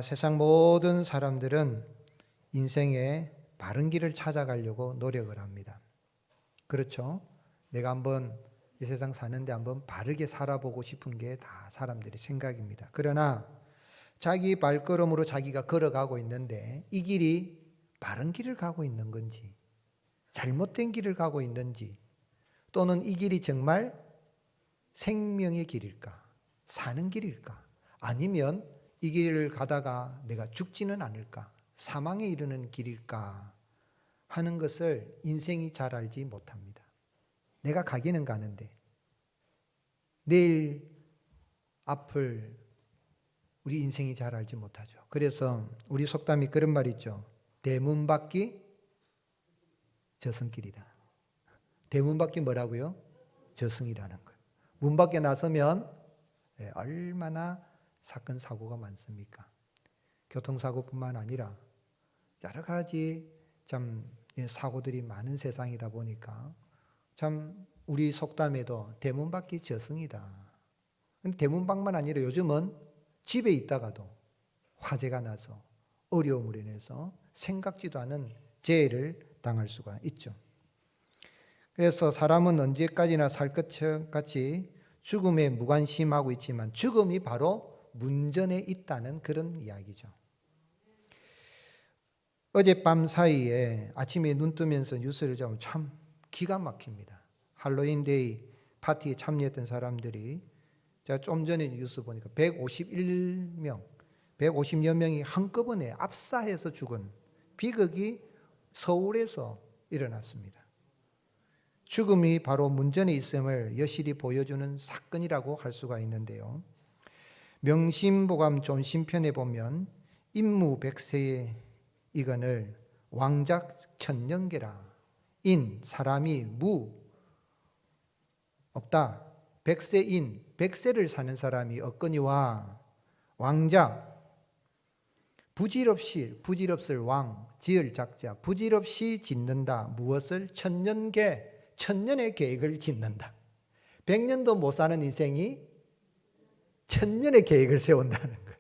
세상 모든 사람들은 인생의 바른 길을 찾아가려고 노력을 합니다. 그렇죠? 내가 한번 이 세상 사는데 한번 바르게 살아보고 싶은 게 다 사람들의 생각입니다. 그러나 자기 발걸음으로 자기가 걸어가고 있는데 이 길이 바른 길을 가고 있는 건지 잘못된 길을 가고 있는지 또는 이 길이 정말 생명의 길일까? 사는 길일까? 아니면 이 길을 가다가 내가 죽지는 않을까? 사망에 이르는 길일까? 하는 것을 인생이 잘 알지 못합니다. 내가 가기는 가는데 내일 앞을 우리 인생이 잘 알지 못하죠. 그래서 우리 속담이 그런 말 있죠. 대문 밖이 저승길이다. 대문 밖이 뭐라고요? 저승이라는 거예요. 문 밖에 나서면 얼마나 사건 사고가 많습니까? 교통사고뿐만 아니라 여러 가지 참 사고들이 많은 세상이다 보니까 참 우리 속담에도 대문 밖이 저승이다. 근데 대문 밖만 아니라 요즘은 집에 있다가도 화재가 나서 어려움으로 인해서 생각지도 않은 재해를 당할 수가 있죠. 그래서 사람은 언제까지나 살 것같이 죽음에 무관심하고 있지만 죽음이 바로 문전에 있다는 그런 이야기죠. 어젯밤 사이에 아침에 눈 뜨면서 뉴스를 보면 참 기가 막힙니다. 할로윈데이 파티에 참여했던 사람들이 제가 좀 전에 뉴스 보니까 150여 명이 한꺼번에 압사해서 죽은 비극이 서울에서 일어났습니다. 죽음이 바로 문전에 있음을 여실히 보여주는 사건이라고 할 수가 있는데요. 명심보감 존심편에 보면 인무백세의 이건을 왕작 천년계라 인 사람이 무 없다. 백세인 백세를 사는 사람이 없거니와 왕작 부질없을 왕 지을 작자 부질없이 짓는다. 무엇을 천년계 천년의 계획을 짓는다. 100년도 못 사는 인생이 천년의 계획을 세운다는 거예요.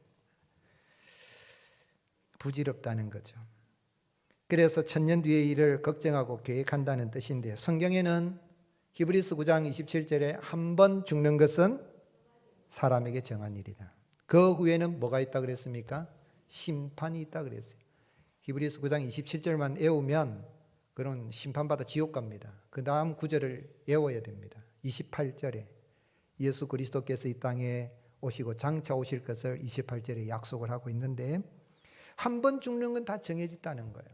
부질없다는 거죠. 그래서 천년 뒤의 일을 걱정하고 계획한다는 뜻인데 성경에는 히브리서 9장 27절에 한 번 죽는 것은 사람에게 정한 일이다. 그 후에는 뭐가 있다 그랬습니까? 심판이 있다 그랬어요. 히브리서 9장 27절만 외우면 그런 심판받아 지옥 갑니다. 그 다음 구절을 외워야 됩니다. 28절에 예수 그리스도께서 이 땅에 오시고 장차 오실 것을 28절에 약속을 하고 있는데 한 번 죽는 건 다 정해졌다는 거예요.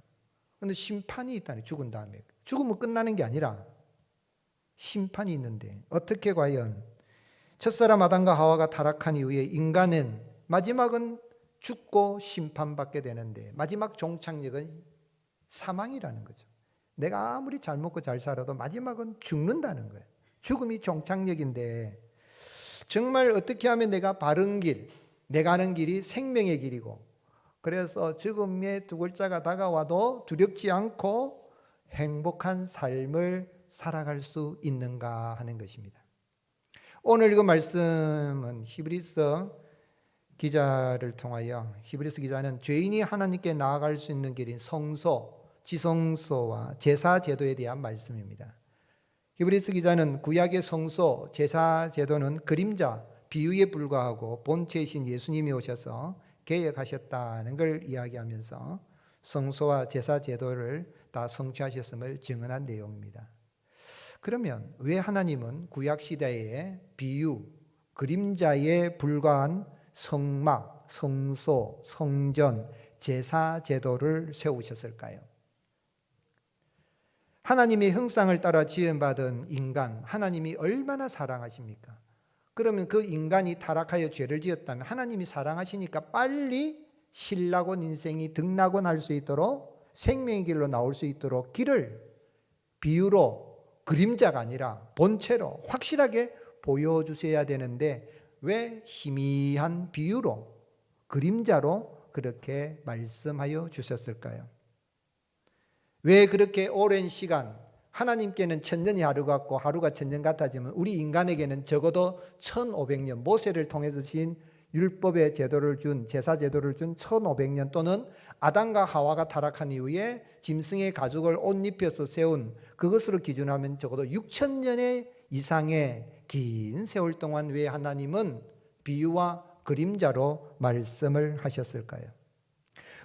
그런데 심판이 있다니 죽은 다음에 죽으면 끝나는 게 아니라 심판이 있는데 어떻게 과연 첫사람 아담과 하와가 타락한 이후에 인간은 마지막은 죽고 심판받게 되는데 마지막 종착역은 사망이라는 거죠. 내가 아무리 잘 먹고 잘 살아도 마지막은 죽는다는 거예요. 죽음이 종착역인데 정말 어떻게 하면 내가 바른 길, 내가 가는 길이 생명의 길이고 그래서 죽음의 두 글자가 다가와도 두렵지 않고 행복한 삶을 살아갈 수 있는가 하는 것입니다. 오늘 이거 말씀은 히브리서 기자를 통하여 히브리서 기자는 죄인이 하나님께 나아갈 수 있는 길인 성소, 지성소와 제사 제도에 대한 말씀입니다. 히브리서 기자는 구약의 성소, 제사 제도는 그림자, 비유에 불과하고 본체이신 예수님이 오셔서 개혁하셨다는 걸 이야기하면서 성소와 제사 제도를 다 성취하셨음을 증언한 내용입니다. 그러면 왜 하나님은 구약 시대의 비유, 그림자에 불과한 성막, 성소, 성전, 제사 제도를 세우셨을까요? 하나님의 형상을 따라 지음받은 인간, 하나님이 얼마나 사랑하십니까? 그러면 그 인간이 타락하여 죄를 지었다면 하나님이 사랑하시니까 빨리 신라곤 인생이 등락원 할 수 있도록 생명의 길로 나올 수 있도록 길을 비유로 그림자가 아니라 본체로 확실하게 보여주셔야 되는데 왜 희미한 비유로 그림자로 그렇게 말씀하여 주셨을까요? 왜 그렇게 오랜 시간 하나님께는 천년이 하루 같고 하루가 천년 같아지면 우리 인간에게는 적어도 1500년 모세를 통해서 주신 율법의 제도를 준, 제사 제도를 준 1500년 또는 아담과 하와가 타락한 이후에 짐승의 가죽을 옷 입혀서 세운 그것으로 기준하면 적어도 6000년의 이상의 긴 세월 동안 왜 하나님은 비유와 그림자로 말씀을 하셨을까요?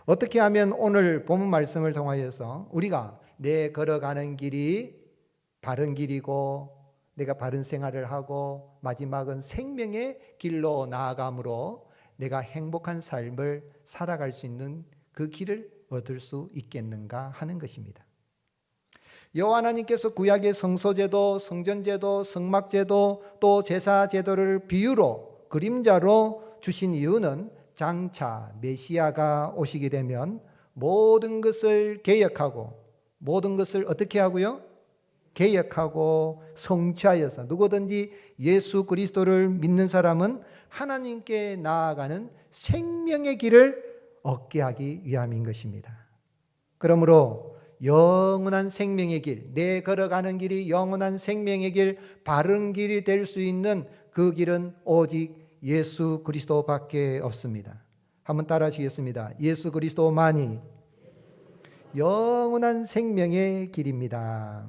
어떻게 하면 오늘 본문 말씀을 통하여서 우리가 내 걸어가는 길이 바른 길이고 내가 바른 생활을 하고 마지막은 생명의 길로 나아감으로 내가 행복한 삶을 살아갈 수 있는 그 길을 얻을 수 있겠는가 하는 것입니다. 여호와 하나님께서 구약의 성소제도, 성전제도, 성막제도 또 제사제도를 비유로 그림자로 주신 이유는 장차 메시아가 오시게 되면 모든 것을 개혁하고 모든 것을 어떻게 하고요? 개혁하고 성취하여서 누구든지 예수 그리스도를 믿는 사람은 하나님께 나아가는 생명의 길을 얻게 하기 위함인 것입니다. 그러므로 영원한 생명의 길, 내 걸어가는 길이 영원한 생명의 길, 바른 길이 될 수 있는 그 길은 오직 예수 그리스도밖에 없습니다. 한번 따라 하시겠습니다. 예수 그리스도만이 영원한 생명의 길입니다.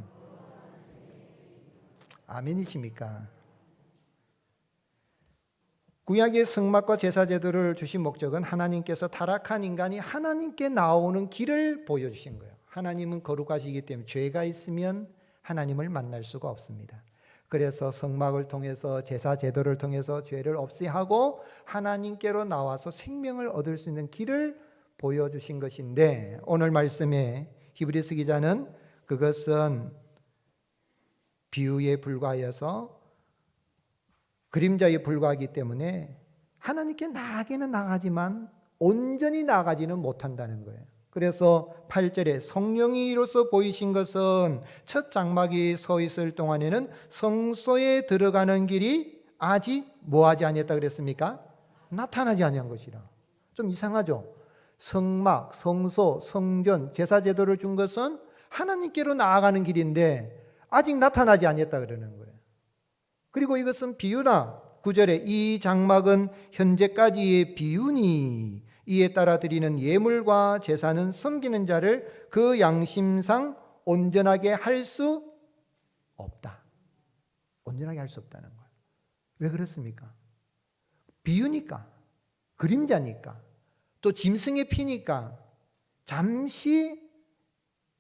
아멘이십니까? 구약의 성막과 제사제도를 주신 목적은 하나님께서 타락한 인간이 하나님께 나오는 길을 보여주신 거예요. 하나님은 거룩하시기 때문에 죄가 있으면 하나님을 만날 수가 없습니다. 그래서 성막을 통해서 제사제도를 통해서 죄를 없애하고 하나님께로 나와서 생명을 얻을 수 있는 길을 보여주신 것인데 오늘 말씀에 히브리서 기자는 그것은 비유에 불과하여서 그림자에 불과하기 때문에 하나님께 나아가기는 나아가지만 온전히 나아가지는 못한다는 거예요. 그래서 8절에 성령이로서 보이신 것은 첫 장막이 서 있을 동안에는 성소에 들어가는 길이 아직 뭐하지 아니했다 그랬습니까? 나타나지 아니한 것이라. 좀 이상하죠? 성막, 성소, 성전, 제사제도를 준 것은 하나님께로 나아가는 길인데 아직 나타나지 아니했다 그러는 거예요. 그리고 이것은 비유나 9절에 이 장막은 현재까지의 비유니 이에 따라 드리는 예물과 제사는 섬기는 자를 그 양심상 온전하게 할 수 없다. 온전하게 할 수 없다는 거예요. 왜 그렇습니까? 비유니까, 그림자니까, 또 짐승의 피니까 잠시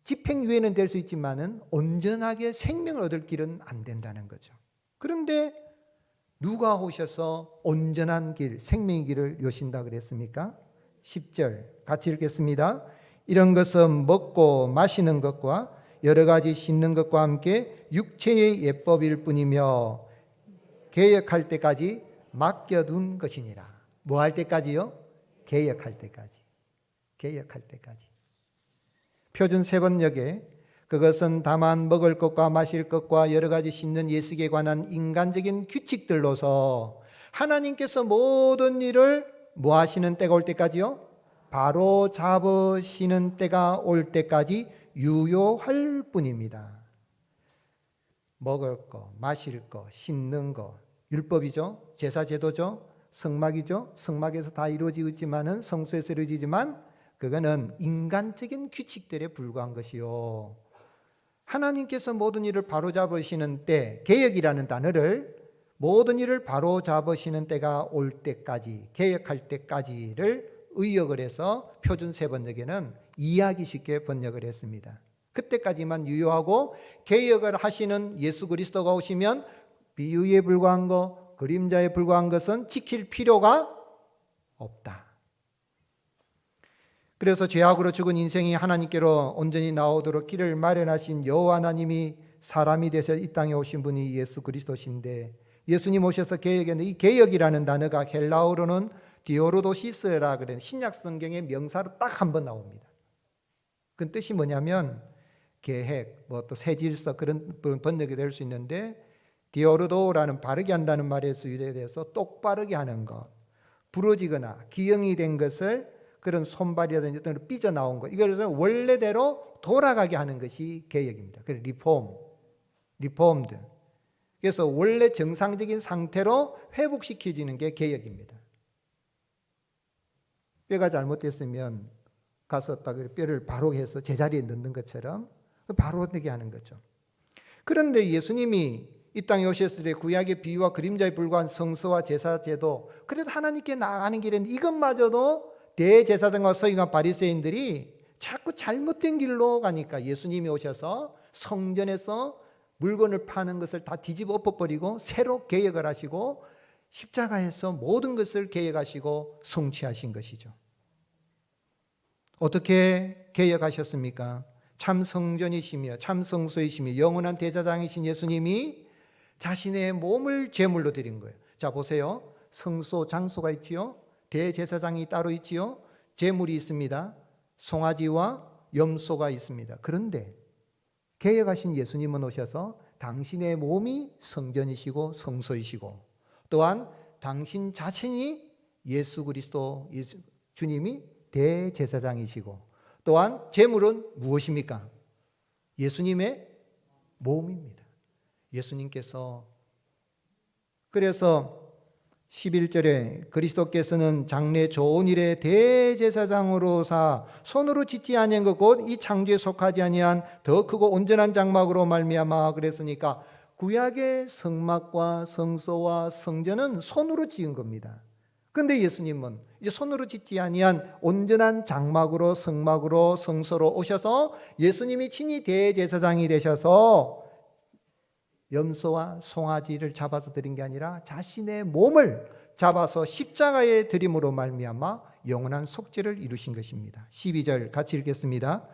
집행유예는 될 수 있지만은 온전하게 생명을 얻을 길은 안 된다는 거죠. 그런데 누가 오셔서 온전한 길, 생명의 길을 여신다 그랬습니까? 10절 같이 읽겠습니다. 이런 것은 먹고 마시는 것과 여러 가지 씻는 것과 함께 육체의 예법일 뿐이며 개혁할 때까지 맡겨둔 것이니라. 뭐 할 때까지요? 개혁할 때까지. 개혁할 때까지. 표준 세번역에 그것은 다만 먹을 것과 마실 것과 여러 가지 씻는 예식에 관한 인간적인 규칙들로서 하나님께서 모든 일을 뭐 하시는 때가 올 때까지요? 바로 잡으시는 때가 올 때까지 유효할 뿐입니다. 먹을 거, 마실 거, 씻는 거, 율법이죠. 제사제도죠. 성막이죠. 성막에서 다 이루어지지만은 성소에서 이루어지지만 그거는 인간적인 규칙들에 불과한 것이요. 하나님께서 모든 일을 바로잡으시는 때, 개혁이라는 단어를 모든 일을 바로잡으시는 때가 올 때까지, 개혁할 때까지를 의역을 해서 표준 세번역에는 이해하기 쉽게 번역을 했습니다. 그때까지만 유효하고 개혁을 하시는 예수 그리스도가 오시면 비유에 불과한 것, 그림자에 불과한 것은 지킬 필요가 없다. 그래서 죄악으로 죽은 인생이 하나님께로 온전히 나오도록 길을 마련하신 여호와 하나님이 사람이 되셔 이 땅에 오신 분이 예수 그리스도신데 예수님 오셔서 개혁했는데 이 개혁이라는 단어가 헬라어로는 디오로도시스라 그런 신약 성경의 명사로 딱 한 번 나옵니다. 그 뜻이 뭐냐면 계획, 뭐 또 새 질서 그런 번역이 될 수 있는데 디오로도라는 바르게 한다는 말에서 유래돼서 똑바르게 하는 것, 부러지거나 기형이 된 것을 그런 손발이라든지 어떤 삐져나온 것, 이걸 원래대로 돌아가게 하는 것이 개혁입니다. 그래서 리폼드. 그래서 원래 정상적인 상태로 회복시켜지는 게 개혁입니다. 뼈가 잘못됐으면 가서 딱 뼈를 바로 해서 제자리에 넣는 것처럼 바로 되게 하는 거죠. 그런데 예수님이 이 땅에 오셨을 때 구약의 비유와 그림자에 불과한 성소와 제사제도, 그래도 하나님께 나아가는 길에는 이것마저도 대제사장과 서기관 바리새인들이 자꾸 잘못된 길로 가니까 예수님이 오셔서 성전에서 물건을 파는 것을 다 뒤집어 엎어버리고 새로 개혁을 하시고 십자가에서 모든 것을 개혁하시고 성취하신 것이죠. 어떻게 개혁하셨습니까? 참 성전이시며 참 성소이시며 영원한 대제사장이신 예수님이 자신의 몸을 제물로 드린 거예요. 자, 보세요. 성소 장소가 있지요. 대제사장이 따로 있지요. 제물이 있습니다. 송아지와 염소가 있습니다. 그런데 개혁하신 예수님은 오셔서 당신의 몸이 성전이시고 성소이시고 또한 당신 자신이 예수 그리스도 주님이 대제사장이시고 또한 제물은 무엇입니까? 예수님의 몸입니다. 예수님께서 그래서 11절에 그리스도께서는 장래 좋은 일에 대제사장으로사 손으로 짓지 아니한 것 곧 이 창조에 속하지 아니한 더 크고 온전한 장막으로 말미암아 그랬으니까 구약의 성막과 성소와 성전은 손으로 지은 겁니다. 그런데 예수님은 이제 손으로 짓지 아니한 온전한 장막으로 성막으로 성소로 오셔서 예수님이 친히 대제사장이 되셔서 염소와 송아지를 잡아서 드린 게 아니라 자신의 몸을 잡아서 십자가에 드림으로 말미암아 영원한 속죄를 이루신 것입니다. 12절 같이 읽겠습니다.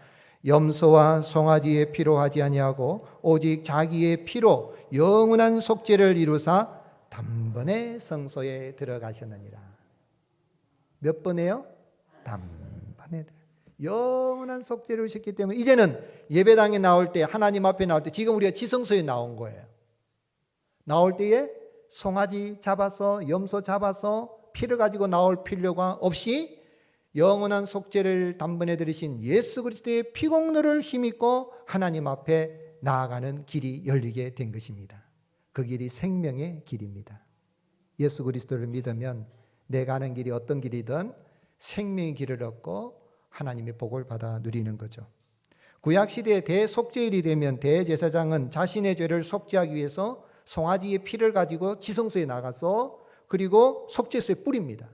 염소와 송아지의 피로 하지 아니하고 오직 자기의 피로 영원한 속죄를 이루사 단번에 성소에 들어가셨느니라. 몇 번에요? 단번에. 영원한 속죄를 이루셨기 때문에 이제는 예배당에 나올 때 하나님 앞에 나올 때 지금 우리가 지성소에 나온 거예요. 나올 때에 송아지 잡아서 염소 잡아서 피를 가지고 나올 필요가 없이 영원한 속죄를 단번에 들으신 예수 그리스도의 피공로를 힘입고 하나님 앞에 나아가는 길이 열리게 된 것입니다. 그 길이 생명의 길입니다. 예수 그리스도를 믿으면 내가 가는 길이 어떤 길이든 생명의 길을 얻고 하나님의 복을 받아 누리는 거죠. 구약시대의 대속죄일이 되면 대제사장은 자신의 죄를 속죄하기 위해서 송아지의 피를 가지고 지성소에 나가서 그리고 속죄소에 뿌립니다.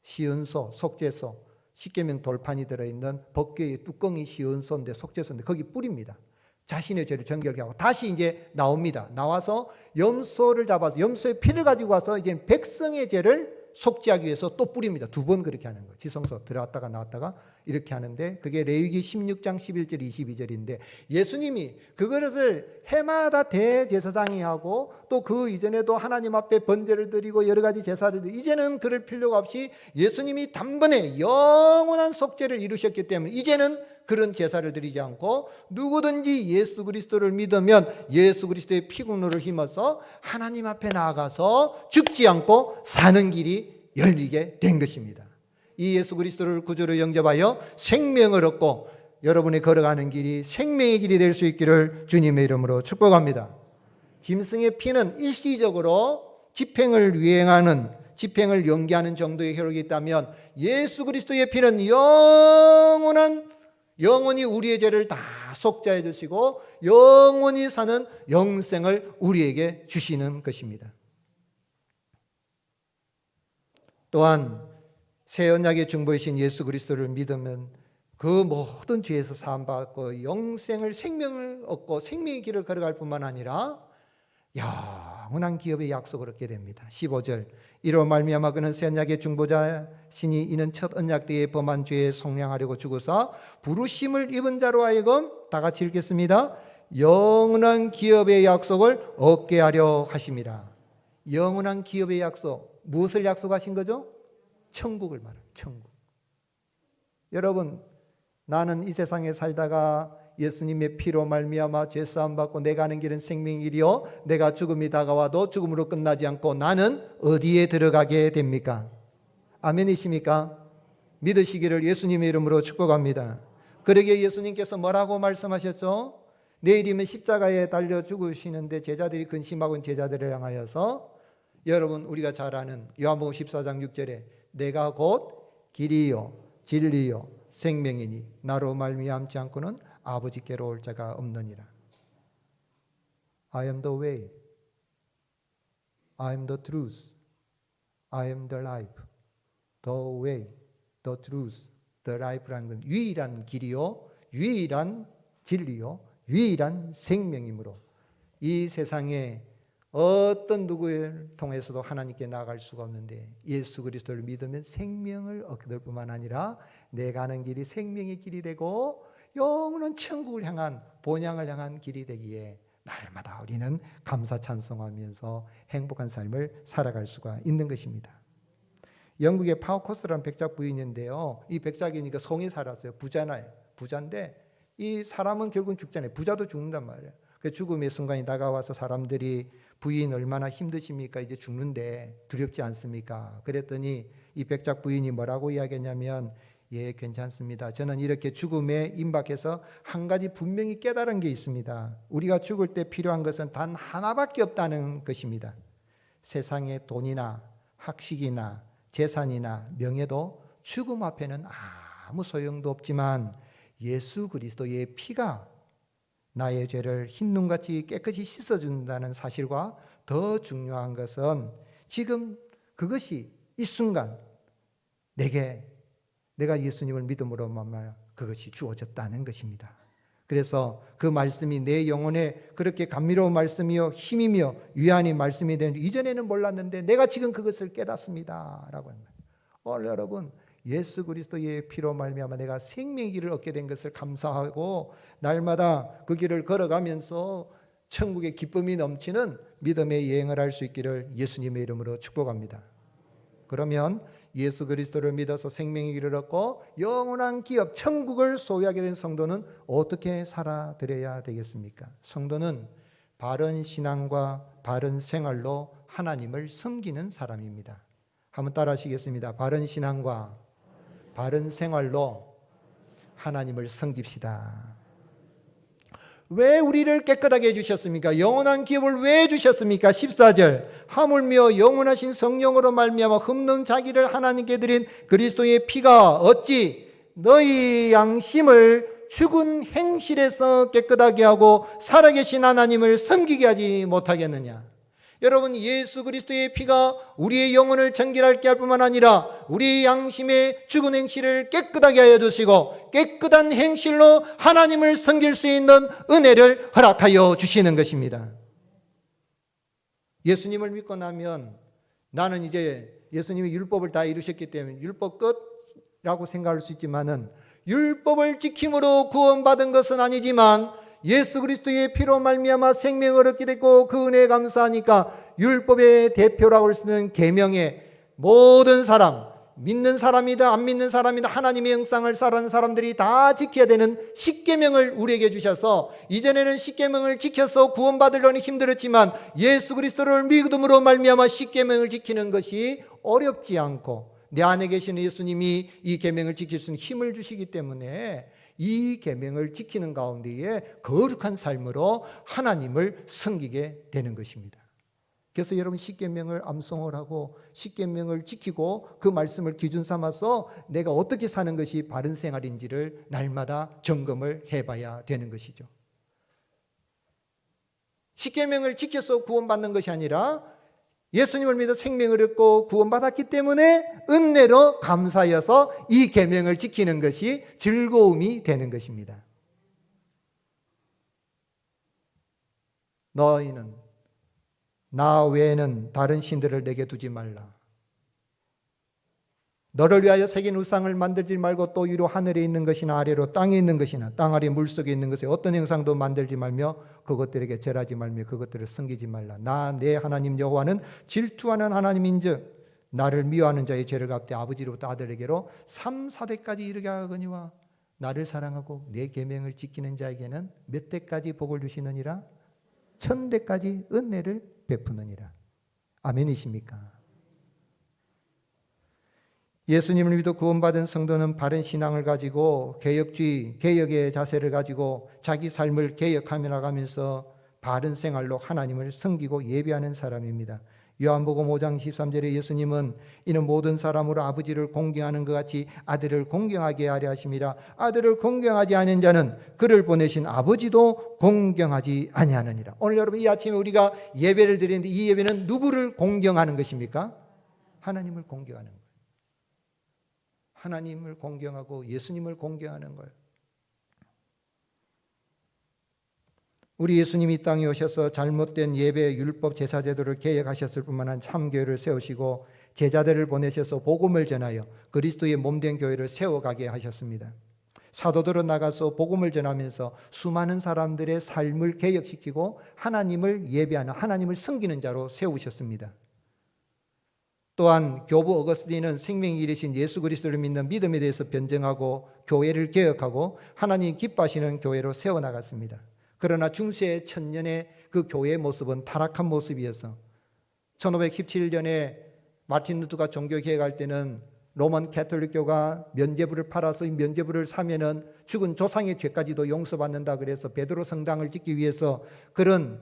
시은소, 속죄소, 십계명 돌판이 들어있는 법궤의 뚜껑이 시은소인데 속죄소인데 거기 뿌립니다. 자신의 죄를 정결케 하고 다시 이제 나옵니다. 나와서 염소를 잡아서 염소의 피를 가지고 와서 이제 백성의 죄를 속죄하기 위해서 또 뿌립니다. 2번 그렇게 하는 거예요. 지성소 들어갔다가 나왔다가 이렇게 하는데 그게 레위기 16장 11절 22절인데 예수님이 그것을 해마다 대제사장이 하고 또 그 이전에도 하나님 앞에 번제를 드리고 여러 가지 제사를 드리고 이제는 그럴 필요가 없이 예수님이 단번에 영원한 속죄를 이루셨기 때문에 이제는 그런 제사를 드리지 않고 누구든지 예수 그리스도를 믿으면 예수 그리스도의 피공로를 힘어서 하나님 앞에 나아가서 죽지 않고 사는 길이 열리게 된 것입니다. 이 예수 그리스도를 구주로 영접하여 생명을 얻고 여러분이 걸어가는 길이 생명의 길이 될 수 있기를 주님의 이름으로 축복합니다. 짐승의 피는 일시적으로 집행을 유행하는 집행을 연기하는 정도의 효력이 있다면 예수 그리스도의 피는 영원히 우리의 죄를 다 속죄해 주시고 영원히 사는 영생을 우리에게 주시는 것입니다. 또한 새 언약의 중보이신 예수 그리스도를 믿으면 그 모든 죄에서 사함받고 영생을 생명을 얻고 생명의 길을 걸어갈 뿐만 아니라 영원한 기업의 약속을 얻게 됩니다. 15절 이로 말미암아 그는 새 언약의 중보자시니 이는 첫 언약 때에 범한 죄에 속량하려고 죽으사 부르심을 입은 자로 하여금 다 같이 읽겠습니다. 영원한 기업의 약속을 얻게 하려 하심이라. 영원한 기업의 약속 무엇을 약속하신 거죠? 천국을 말합니다. 천국. 여러분 나는 이 세상에 살다가 예수님의 피로 말미암아 죄사함 받고 내가 가는 길은 생명의 길이요 내가 죽음이 다가와도 죽음으로 끝나지 않고 나는 어디에 들어가게 됩니까? 아멘이십니까? 믿으시기를 예수님의 이름으로 축복합니다. 그러기에 예수님께서 뭐라고 말씀하셨죠? 내일이면 십자가에 달려 죽으시는데 제자들이 근심하고 제자들을 향하여서 여러분 우리가 잘 아는 요한복음 14장 6절에 내가 곧 길이요 진리요 생명이니 나로 말미암지 않고는 아버지께로 올 자가 없느니라. I am the way, I am the truth, I am the life. The way, the truth, the life라는 건 유일한 길이요 유일한 진리요 유일한 생명이므로 이 세상에 어떤 누구를 통해서도 하나님께 나아갈 수가 없는데 예수 그리스도를 믿으면 생명을 얻을 뿐만 아니라 내가 가는 길이 생명의 길이 되고 영원한 천국을 향한 본향을 향한 길이 되기에 날마다 우리는 감사 찬송하면서 행복한 삶을 살아갈 수가 있는 것입니다. 영국의 파우코스라는 백작 부인인데요. 이 백작이니까 성에 살았어요. 부자나요. 부자인데 이 사람은 결국은 죽잖아요. 부자도 죽는단 말이에요. 그 죽음의 순간이 다가와서 사람들이 부인 얼마나 힘드십니까? 이제 죽는데 두렵지 않습니까? 그랬더니 이 백작 부인이 뭐라고 이야기했냐면 예, 괜찮습니다. 저는 이렇게 죽음에 임박해서 한 가지 분명히 깨달은 게 있습니다. 우리가 죽을 때 필요한 것은 단 하나밖에 없다는 것입니다. 세상의 돈이나 학식이나 재산이나 명예도 죽음 앞에는 아무 소용도 없지만 예수 그리스도의 피가 나의 죄를 흰눈같이 깨끗이 씻어준다는 사실과 더 중요한 것은 지금 그것이 이 순간 내가 예수님을 믿음으로 말미암아 그것이 주어졌다는 것입니다. 그래서 그 말씀이 내 영혼에 그렇게 감미로운 말씀이요 힘이며 위안의 말씀이 되는데 이전에는 몰랐는데 내가 지금 그것을 깨닫습니다 라고 합니다. 오늘 여러분 예수 그리스도의 피로 말미암아 내가 생명의 길을 얻게 된 것을 감사하고 날마다 그 길을 걸어가면서 천국의 기쁨이 넘치는 믿음의 여행을 할 수 있기를 예수님의 이름으로 축복합니다. 그러면 예수 그리스도를 믿어서 생명의 길을 얻고 영원한 기업 천국을 소유하게 된 성도는 어떻게 살아드려야 되겠습니까? 성도는 바른 신앙과 바른 생활로 하나님을 섬기는 사람입니다. 한번 따라 하시겠습니다. 바른 신앙과 바른 생활로 하나님을 섬깁시다. 왜 우리를 깨끗하게 해주셨습니까? 영원한 기업을 왜 주셨습니까? 14절 하물며 영원하신 성령으로 말미암아 흠없는 자기를 하나님께 드린 그리스도의 피가 어찌 너희 양심을 죽은 행실에서 깨끗하게 하고 살아계신 하나님을 섬기게 하지 못하겠느냐? 여러분 예수 그리스도의 피가 우리의 영혼을 정결하게 할 뿐만 아니라 우리의 양심의 죽은 행실을 깨끗하게 하여 주시고 깨끗한 행실로 하나님을 섬길 수 있는 은혜를 허락하여 주시는 것입니다. 예수님을 믿고 나면 나는 이제 예수님이 율법을 다 이루셨기 때문에 율법 끝이라고 생각할 수 있지만은 율법을 지킴으로 구원받은 것은 아니지만 예수 그리스도의 피로 말미암아 생명을 얻게 됐고 그 은혜에 감사하니까 율법의 대표라고 할 수 있는 계명의 모든 사람, 믿는 사람이다 안 믿는 사람이다 하나님의 형상을 살아가는 사람들이 다 지켜야 되는 십계명을 우리에게 주셔서 이전에는 십계명을 지켜서 구원받으려니 힘들었지만 예수 그리스도를 믿음으로 말미암아 십계명을 지키는 것이 어렵지 않고 내 안에 계신 예수님이 이 계명을 지킬 수 있는 힘을 주시기 때문에 이 계명을 지키는 가운데에 거룩한 삶으로 하나님을 섬기게 되는 것입니다. 그래서 여러분 십계명을 암송을 하고 십계명을 지키고 그 말씀을 기준 삼아서 내가 어떻게 사는 것이 바른 생활인지를 날마다 점검을 해봐야 되는 것이죠. 십계명을 지켜서 구원받는 것이 아니라 예수님을 믿어 생명을 얻고 구원받았기 때문에 은혜로 감사하여서 이 계명을 지키는 것이 즐거움이 되는 것입니다. 너희는 나 외에는 다른 신들을 내게 두지 말라. 너를 위하여 새긴 우상을 만들지 말고 또 위로 하늘에 있는 것이나 아래로 땅에 있는 것이나 땅 아래 물속에 있는 것에 어떤 형상도 만들지 말며 그것들에게 절하지 말며 그것들을 섬기지 말라. 나 내 하나님 여호와는 질투하는 하나님인즉 나를 미워하는 자의 죄를 갚되 아버지로부터 아들에게로 3, 4대까지 이르게 하거니와 나를 사랑하고 내 계명을 지키는 자에게는 몇 대까지 복을 주시느니라? 1000대까지 은혜를 베푸느니라. 아멘이십니까? 예수님을 믿어 구원받은 성도는 바른 신앙을 가지고 개혁주의, 개혁의 자세를 가지고 자기 삶을 개혁하며 나가면서 바른 생활로 하나님을 섬기고 예배하는 사람입니다. 요한복음 5장 13절에 예수님은 이는 모든 사람으로 아버지를 공경하는 것 같이 아들을 공경하게 하려 하심이라. 아들을 공경하지 않은 자는 그를 보내신 아버지도 공경하지 아니하느니라. 오늘 여러분 이 아침에 우리가 예배를 드리는데 이 예배는 누구를 공경하는 것입니까? 하나님을 공경하는 거예요. 하나님을 공경하고 예수님을 공경하는 거예요. 우리 예수님이 이 땅에 오셔서 잘못된 예배, 율법, 제사 제도를 개혁하셨을 뿐만 아니라 참교회를 세우시고 제자들을 보내셔서 복음을 전하여 그리스도의 몸된 교회를 세워가게 하셨습니다. 사도들은 나가서 복음을 전하면서 수많은 사람들의 삶을 개혁시키고 하나님을 예배하는, 하나님을 섬기는 자로 세우셨습니다. 또한 교부 어거스틴은 생명이 이르신 예수 그리스도를 믿는 믿음에 대해서 변증하고 교회를 개혁하고 하나님 기뻐하시는 교회로 세워나갔습니다. 그러나 중세 천년의 그 교회의 모습은 타락한 모습이어서 1517년에 마틴 루터가 종교 개혁할 때는 로만 가톨릭교가 면죄부를 팔아서 이 면죄부를 사면은 죽은 조상의 죄까지도 용서받는다 그래서 베드로 성당을 짓기 위해서 그런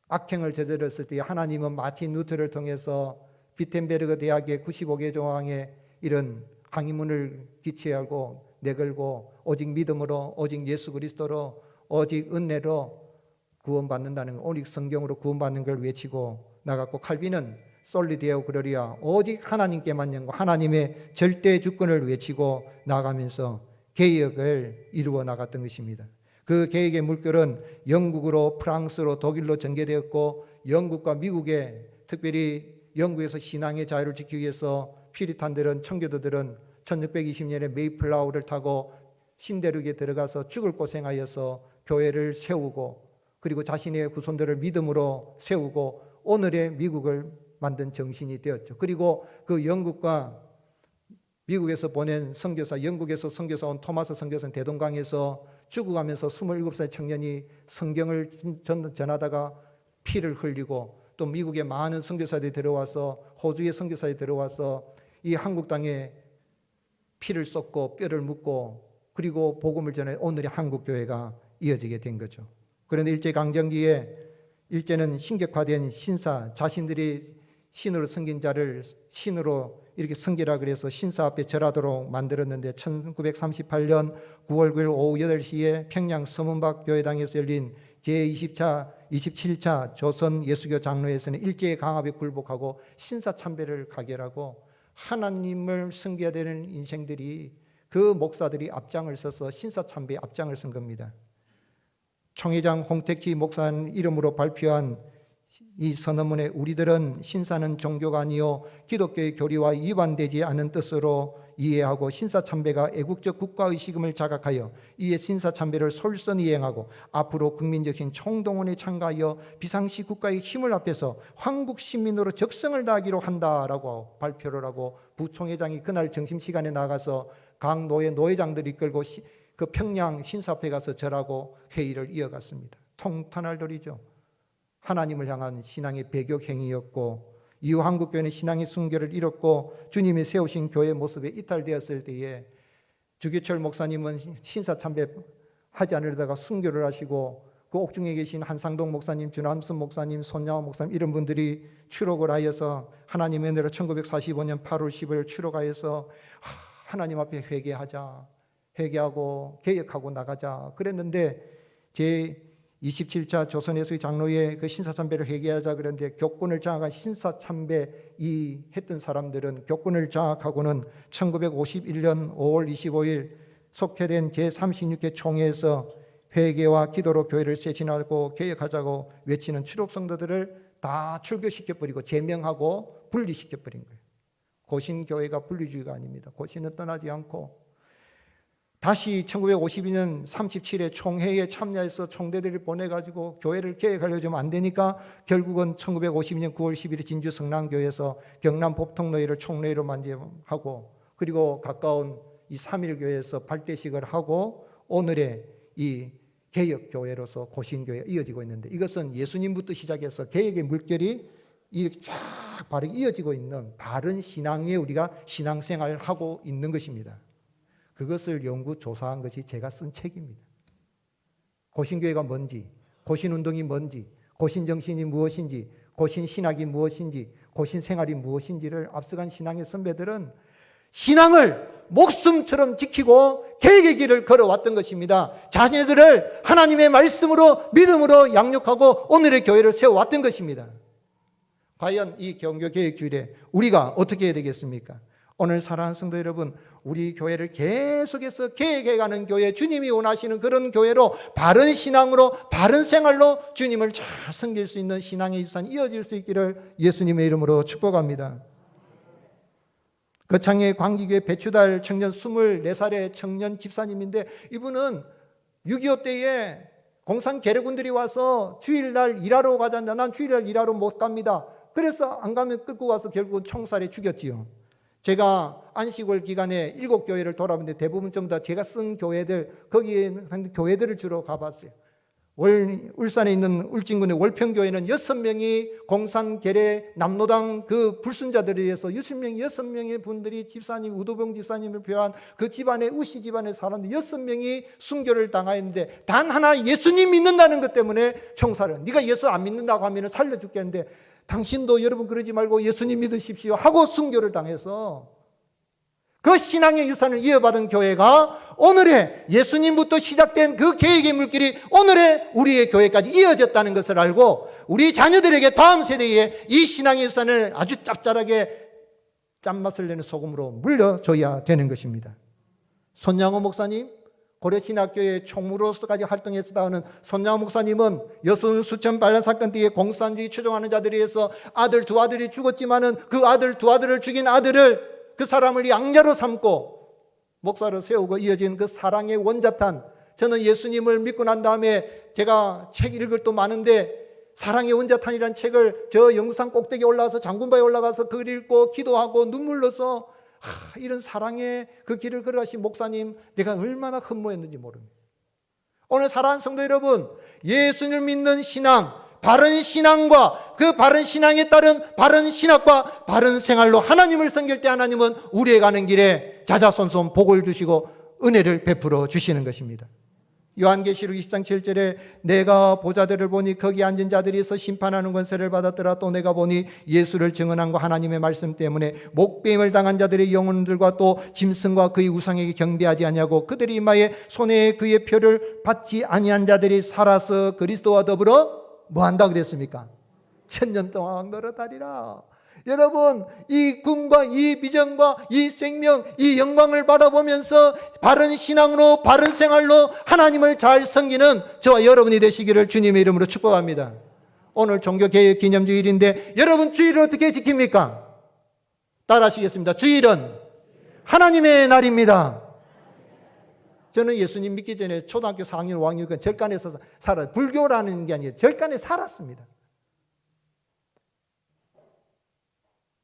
악행을 저질렀을 때 하나님은 마틴 루터를 통해서 비텐베르그 대학의 95개 조항에 이런 항의문을 기치하고 내걸고 오직 믿음으로 오직 예수 그리스도로 오직 은혜로 구원받는다는 오직 성경으로 구원받는 걸 외치고 나갔고 칼빈은 솔리 데오 그로리아 오직 하나님께만 영고 하나님의 절대 주권을 외치고 나가면서 개혁을 이루어 나갔던 것입니다. 그 개혁의 물결은 영국으로 프랑스로 독일로 전개되었고 영국과 미국에 특별히 영국에서 신앙의 자유를 지키기 위해서 피리탄들은 청교도들은 1620년에 메이플라워를 타고 신대륙에 들어가서 죽을 고생하여서 교회를 세우고 그리고 자신의 후손들을 믿음으로 세우고 오늘의 미국을 만든 정신이 되었죠. 그리고 그 영국과 미국에서 보낸 선교사, 영국에서 선교사 온 토마스 선교사는 대동강에서 죽어가면서 27살 청년이 성경을 전하다가 피를 흘리고 또 미국의 많은 선교사들이 들어와서 호주의 선교사들이 들어와서 이 한국 땅에 피를 쏟고 뼈를 묻고 그리고 복음을 전해 오늘의 한국 교회가 이어지게 된 거죠. 그런데 일제강점기에 일제는 신격화된 신사, 자신들이 신으로 섬긴 자를 신으로 이렇게 섬기라 그래서 신사 앞에 절하도록 만들었는데 1938년 9월 9일 오후 8시에 평양 서문박 교회당에서 열린 제27차 조선 예수교 장로회에서는 일제의 강압에 굴복하고 신사참배를 가결하고 하나님을 섬겨야 되는 인생들이 그 목사들이 앞장을 서서 신사참배에 앞장을 선 겁니다. 총회장 홍택희 목사님 이름으로 발표한 이 선언문에 우리들은 신사는 종교가 아니요 기독교의 교리와 위반되지 않은 뜻으로 이해하고 신사참배가 애국적 국가의식임을 자각하여 이에 신사참배를 솔선히 이행하고 앞으로 국민적인 총동원에 참가하여 비상시 국가의 힘을 합해서 한국 시민으로 적성을 다하기로 한다라고 발표를 하고 부총회장이 그날 점심시간에 나가서 각 노회장들이 이끌고 그 평양 신사앞에 가서 절하고 회의를 이어갔습니다. 통탄할 도리죠. 하나님을 향한 신앙의 배격 행위였고 이후 한국교회는 신앙의 순결을 잃었고 주님이 세우신 교회 모습에 이탈되었을 때에 주기철 목사님은 신사참배 하지 않으려다가 순교를 하시고 그 옥중에 계신 한상동 목사님, 주남순 목사님, 손양호 목사님 이런 분들이 추록을 하여서 하나님의 은혜로 1945년 8월 10일 추록하여서 하나님 앞에 회개하고 개혁하고 나가자 그랬는데 제27차 조선예수의 장로회 그 신사참배를 회개하자 그랬는데 교권을 장악한 신사참배 했던 사람들은 교권을 장악하고는 1951년 5월 25일 속회된 제36회 총회에서 회개와 기도로 교회를 쇄신하고 개혁하자고 외치는 추록 성도들을 다 출교시켜버리고 제명하고 분리시켜버린 거예요. 고신교회가 분리주의가 아닙니다. 고신은 떠나지 않고 다시 1952년 37회 총회에 참여해서 총대들을 보내가지고 교회를 개혁하려고 하면 안 되니까 결국은 1952년 9월 10일 진주 성남교회에서 경남 법통노회를 총회로 만들고 그리고 가까운 이 삼일교회에서 발대식을 하고 오늘의 이 개혁교회로서 고신교회가 이어지고 있는데 이것은 예수님부터 시작해서 개혁의 물결이 이렇게 쫙 바로 이어지고 있는 바른 신앙 위에 우리가 신앙생활을 하고 있는 것입니다. 그것을 연구 조사한 것이 제가 쓴 책입니다. 고신교회가 뭔지, 고신운동이 뭔지, 고신정신이 무엇인지, 고신 신학이 무엇인지, 고신 생활이 무엇인지를 앞서간 신앙의 선배들은 신앙을 목숨처럼 지키고 계획의 길을 걸어왔던 것입니다. 자녀들을 하나님의 말씀으로 믿음으로 양육하고 오늘의 교회를 세워왔던 것입니다. 과연 이 종교개혁주일에 우리가 어떻게 해야 되겠습니까? 오늘 사랑하는 성도 여러분, 우리 교회를 계속해서 계획해가는 교회, 주님이 원하시는 그런 교회로 바른 신앙으로 바른 생활로 주님을 잘 섬길 수 있는 신앙의 유산이 이어질 수 있기를 예수님의 이름으로 축복합니다. 거창의 광기교회 배추달 청년 24살의 청년 집사님인데, 이분은 6.25 때에 공산 계례군들이 와서 주일날 일하러 가자는데 난 주일날 일하러 못 갑니다. 그래서 안 가면 끌고 가서 결국은 총살해 죽였지요. 제가 안식월 기간에 7교회를 돌아보는데 대부분 전부 다 제가 쓴 교회들, 거기에 있는 교회들을 주로 가봤어요. 울산에 있는 울진군의 월평교회는 6명이 공산 계례 남노당 그 불순자들에 의해서 6명의 분들이 집사님, 우도병 집사님을 비롯한 그 집안의 우씨 집안의 사람들 6명이 순교를 당하였는데 단 하나 예수님 믿는다는 것 때문에 총살을. 네가 예수 안 믿는다고 하면 살려 죽겠는데 당신도 여러분 그러지 말고 예수님 믿으십시오 하고 순교를 당해서 그 신앙의 유산을 이어받은 교회가 오늘의 예수님부터 시작된 그 계획의 물길이 오늘의 우리의 교회까지 이어졌다는 것을 알고 우리 자녀들에게 다음 세대에 이 신앙의 유산을 아주 짭짤하게 짠맛을 내는 소금으로 물려줘야 되는 것입니다. 손양호 목사님, 고려신학교의 총무로서까지 활동했었다는 손양호 목사님은 여순 수천 반란 사건 뒤에 공산주의 추종하는 자들에 의해서 아들 두 아들이 죽었지만은 그 아들 두 아들을 죽인 아들을 그 사람을 양자로 삼고 목사로 세우고 이어진 그 사랑의 원자탄. 저는 예수님을 믿고 난 다음에 제가 책 읽을 또 많은데 사랑의 원자탄이라는 책을 저 영상 꼭대기에 올라가서 장군바에 올라가서 그걸 읽고 기도하고 눈물 흘려서 이런 사랑의 그 길을 걸어가신 목사님 내가 얼마나 흠모했는지 모릅니다. 오늘 사랑하는 성도 여러분, 예수님을 믿는 신앙, 바른 신앙과 그 바른 신앙에 따른 바른 신학과 바른 생활로 하나님을 섬길 때 하나님은 우리의 가는 길에 자자손손 복을 주시고 은혜를 베풀어 주시는 것입니다. 요한계시록 20장 7절에 내가 보좌들을 보니 거기 앉은 자들이서 심판하는 권세를 받았더라. 또 내가 보니 예수를 증언한 하나님의 말씀 때문에 목배임을 당한 자들의 영혼들과 또 짐승과 그의 우상에게 경배하지 아니하고 그들이 이마에 손에 그의 표를 받지 아니한 자들이 살아서 그리스도와 더불어 뭐한다 그랬습니까? 1000년 동안 걸어다니라. 여러분, 이 꿈과 이 비전과 이 생명, 이 영광을 바라보면서 바른 신앙으로 바른 생활로 하나님을 잘 섬기는 저와 여러분이 되시기를 주님의 이름으로 축복합니다. 오늘 종교개혁 기념주일인데 여러분 주일을 어떻게 지킵니까? 따라하시겠습니다. 주일은 하나님의 날입니다. 저는 예수님 믿기 전에 초등학교 4학년, 5학년 절간에서 살아요. 불교라는 게 아니에요. 절간에 살았습니다.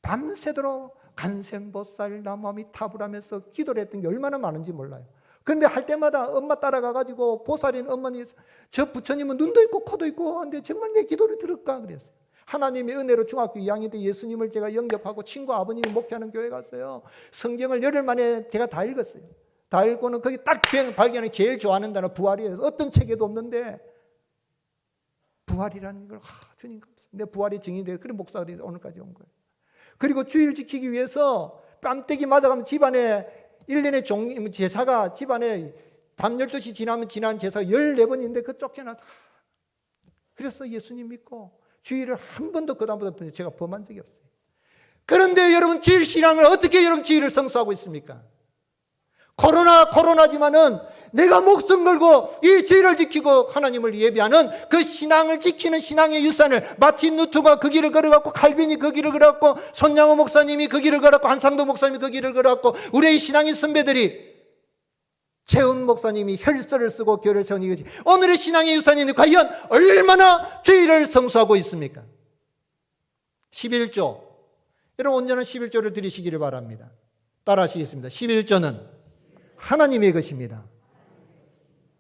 밤새도록 간센보살 나무아미타불 하면서 기도를 했던 게 얼마나 많은지 몰라요. 그런데 할 때마다 엄마 따라가가지고 보살인 어머니, 저 부처님은 눈도 있고 코도 있고 하는데 정말 내 기도를 들을까 그랬어요. 하나님의 은혜로 중학교 2학년 때 예수님을 제가 영접하고 친구 아버님이 목회하는 교회 갔어요. 성경을 열흘 만에 제가 다 읽었어요. 다 읽고는 거기 딱 발견해 제일 좋아하는 단어 부활이에요. 어떤 책에도 없는데 부활이라는 걸 주님 감사합니다. 내 부활이 증인돼요. 그래 목사들이 오늘까지 온 거예요. 그리고 주일 지키기 위해서 뺨때기 맞아가면 집안에 1년에 제사가 집안에 밤 12시 지나면 지난 제사가 14번인데 그 쫓겨나서 그래서 예수님 믿고 주일을 한 번도 그다음부터 제가 범한 적이 없어요. 그런데 여러분 주일 신앙을 어떻게 여러분 주일을 성수하고 있습니까? 코로나지만은 내가 목숨 걸고 이 주일을 지키고 하나님을 예배하는 그 신앙을 지키는 신앙의 유산을 마틴 루터가 그 길을 걸어갔고 칼빈이 그 길을 걸어갔고 손양호 목사님이 그 길을 걸어갔고 한상도 목사님이 그 길을 걸어갔고 우리의 신앙의 선배들이 최은 목사님이 혈서를 쓰고 교회를 세운 이것이 오늘의 신앙의 유산이 과연 얼마나 주일을 성수하고 있습니까? 11조 여러분 온전한 11조를 드리시기를 바랍니다. 따라하시겠습니다. 11조는 하나님의 것입니다.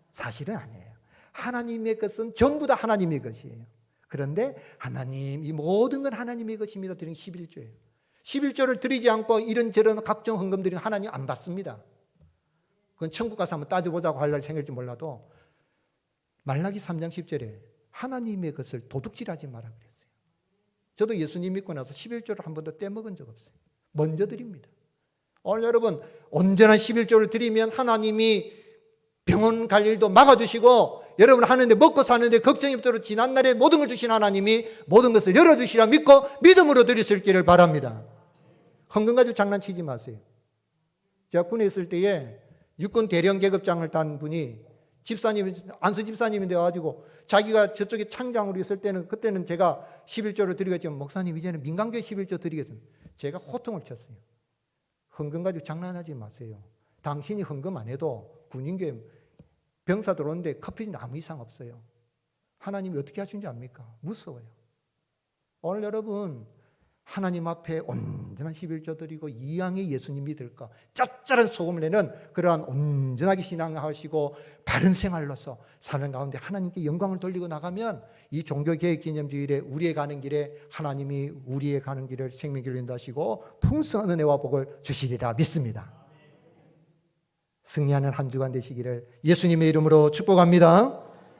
사실은 아니에요. 하나님의 것은 전부 다 하나님의 것이에요. 그런데 하나님, 이 모든 건 하나님의 것입니다. 드린 11조예요. 11조를 드리지 않고 이런저런 각종 헌금 드리면 하나님 안 받습니다. 그건 천국 가서 한번 따져보자고 할 날 생길지 몰라도 말라기 3장 10절에 하나님의 것을 도둑질하지 마라 그랬어요. 저도 예수님 믿고 나서 11조를 한 번도 떼먹은 적 없어요. 먼저 드립니다. 오늘 여러분 언제나 11조를 드리면 하나님이 병원 갈 일도 막아주시고 여러분 하는데 먹고 사는데 걱정이 없도록 지난날에 모든 걸 주신 하나님이 모든 것을 열어주시라 믿고 믿음으로 드릴 수 있기를 바랍니다. 헌금 가지고 장난치지 마세요. 제가 군에 있을 때에 육군 대령 계급장을 딴 분이 집사님, 안수 집사님인데 와가지고 자기가 저쪽에 창장으로 있을 때는 그때는 제가 11조를 드리겠지만 목사님 이제는 민간교회 11조 드리겠습니다. 제가 호통을 쳤어요. 헌금 가지고 장난하지 마세요. 당신이 헌금 안 해도 군인교회 병사 들어오는데 커피는 아무 이상 없어요. 하나님이 어떻게 하시는지 압니까? 무서워요. 오늘 여러분 하나님 앞에 온전한 11조 드리고 이왕에 예수님 믿을까 짭짤한 소금을 내는 그러한 온전하게 신앙하시고 바른 생활로서 사는 가운데 하나님께 영광을 돌리고 나가면 이 종교개혁기념주일에 우리의 가는 길에 하나님이 우리의 가는 길을 생명길로 인도하시고 풍성한 은혜와 복을 주시리라 믿습니다. 승리하는 한 주간 되시기를 예수님의 이름으로 축복합니다.